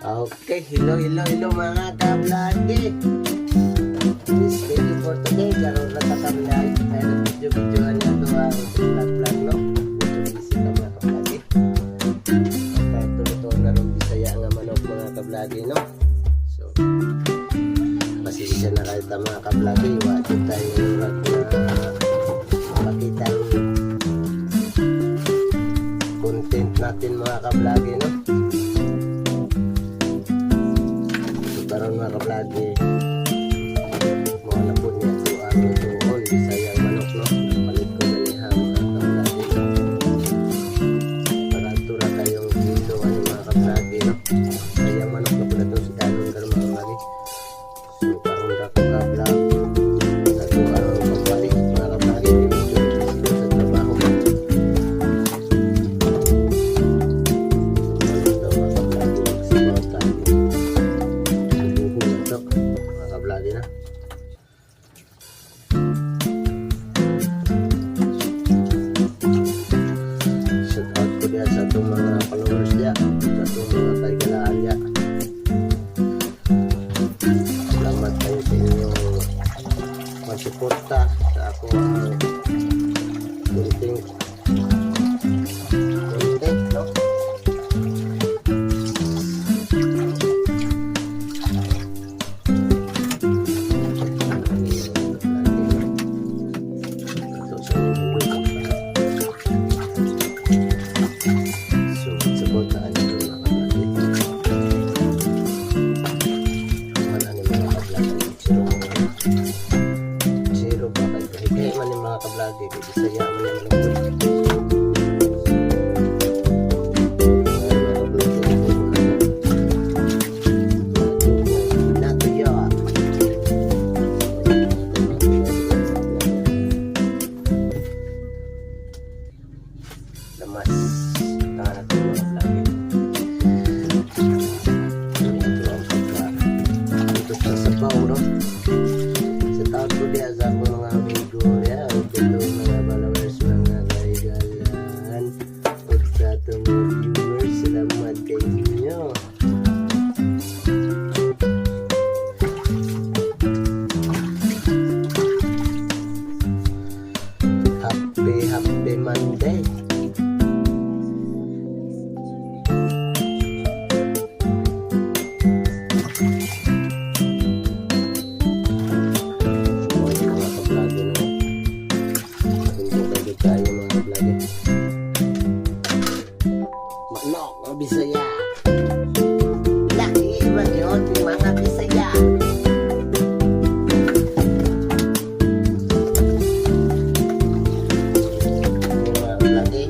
Okay, hello mga ka-vlog. This video for today, karoon na ka-vlog. Kaya video-videoan na ito ang vlog, no? Video-busy ka mga ka-vlog. Kaya tuloy na rin Bisaya nga manok mga ka-vlog, no? So, pasensya na kayo mga ka-vlog. Iwagin tayo yung rag na makita yung content natin mga ka-vlog, no? Karon mga ka-vlog, mga na po niya ito ang lutuon Bisayang manok, no? Palit ko ganiha mga ka-vlog, para tura kayong lutuan yung mga ka-vlog, no? Bisayang manok na po na ito si Kanon karon mga ka-vlog. So karon ka ka-vlog sa ito ang magpalit mga ka-vlog, yung sino sa trabaho. Shout out ko diya sa itong mga followers diya, sa itong mga kaigalaan diya. Salamat kayo sa inyong magsuporta sa akong content, no? Kablagi kay Bisaya man yung lamas tangan natin mga kablagi ito sa sabaw, no? Sa taon ko diya sa akong mga amigo ya, ito mga followers, mga kaigalan at sa itong mga viewers, salamat kayo ninyo. Happy Monday. Manok o Bisaya, laki man yun mga Bisaya. Mga kablagi,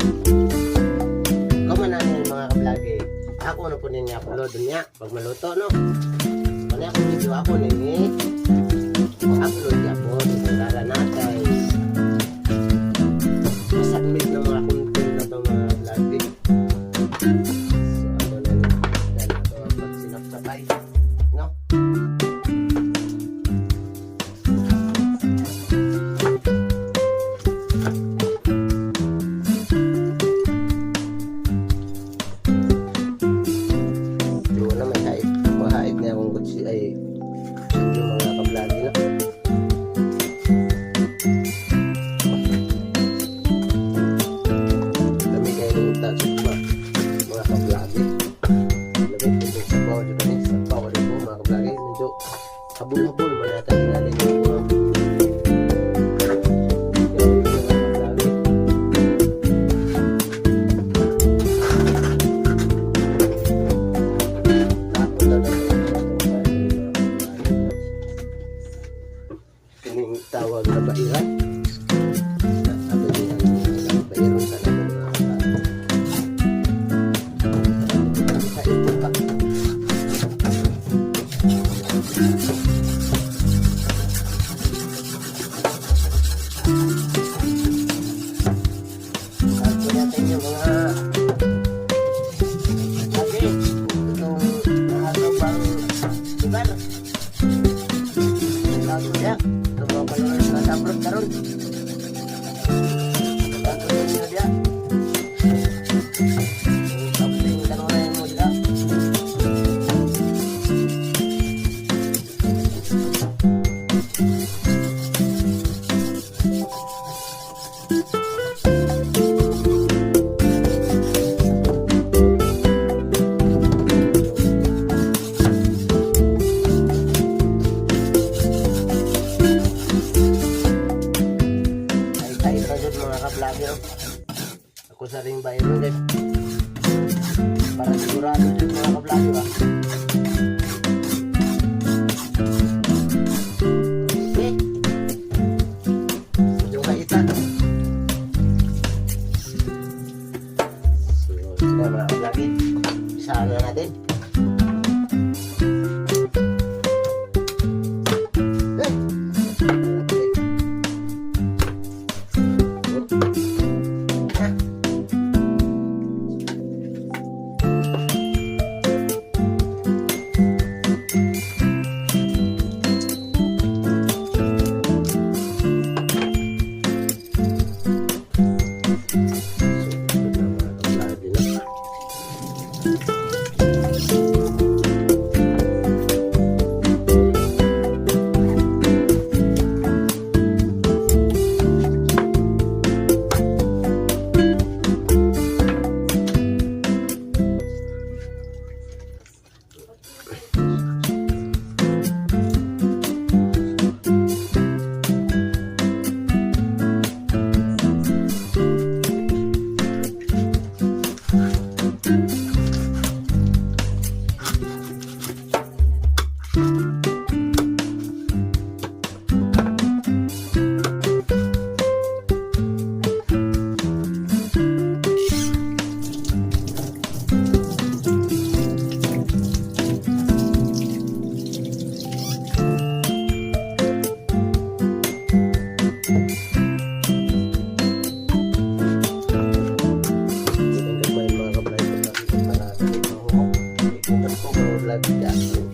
kumanan mga kablagi, ako na po ninyo upload niya pag maluto, no? Kaya ako video ako ninyo upload niya po dito para natin masubmit ng mga content na ito mga kablagi. So ako na lang dahil ito ang magsinapsabay, no? Doon na may kahit mahait niya akong kutsi ay yung mga kablagi, no? Kami kayo ng touch pa mga kablagi. Labit ko sa sabaw dito ni sa sabaw rin po mga kablagi. Medyo habol-habol man natin natin yung mga kablagi. Tapos na kining tawag na bairan. Sabi niya ang bairan sa naman mga kablagi. Sa ito pa. kablado ba? Okay. Yung kaita. So, ito na mga kablagi. Isahan na natin. Lagi